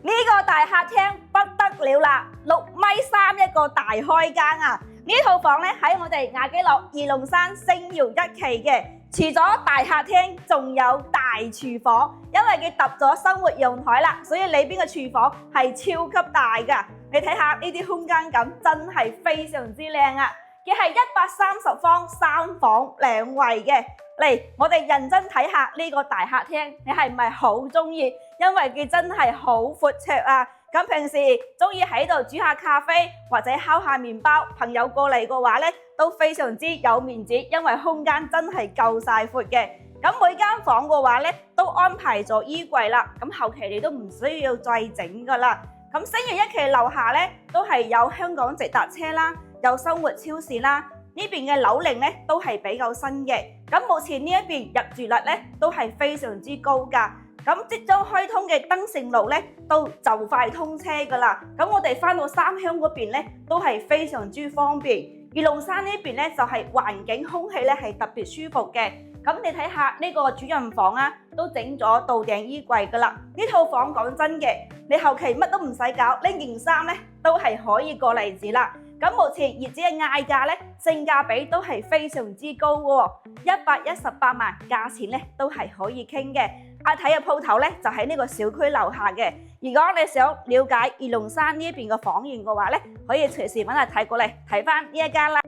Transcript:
呢個大客廳不得了啦，6.3米一個大開間啊！呢套房咧喺我哋亞基樂二龍山星耀一期嘅，除咗大客廳，仲有大廚房，因為佢揼咗生活陽台啦，所以裏邊嘅廚房係超級大噶。你睇下呢啲空間感真係非常之靚啊！佢係130方3房2衛嘅。嚟，我哋認真睇下呢個大客廳，你係唔係好中意？因為佢真係好闊綽啊！咁平時中意喺度煮下咖啡或者烤下麵包，朋友過嚟嘅話咧都非常之有面子，因為空間真係夠晒闊嘅。咁每間房嘅話咧都安排咗衣櫃啦，咁後期你都唔需要再整噶啦。咁星耀一期樓下咧都係有香港直達車啦，有生活超市啦。呢邊嘅樓齡咧都係比較新嘅，咁目前呢一邊入住率咧都係非常之高㗎。咁即將開通嘅登盛路咧都就快通車㗎啦。咁我哋返到三鄉嗰邊咧都係非常之方便。二龍山呢邊咧就係環境空氣咧係特別舒服嘅。咁你睇下呢個主人房啊，都整咗到頂衣櫃㗎啦。呢套房講真嘅，你後期乜都唔使搞，呢件衫咧都係可以過嚟住啦。咁目前業主嘅嗌價咧，性價比都係非常之高喎，118萬，價錢咧都係可以傾嘅。睇嘅鋪頭咧就喺呢個小區樓下嘅。如果你想了解二龍山呢邊嘅房源嘅話咧，可以隨時揾日睇過嚟睇翻呢一間啦。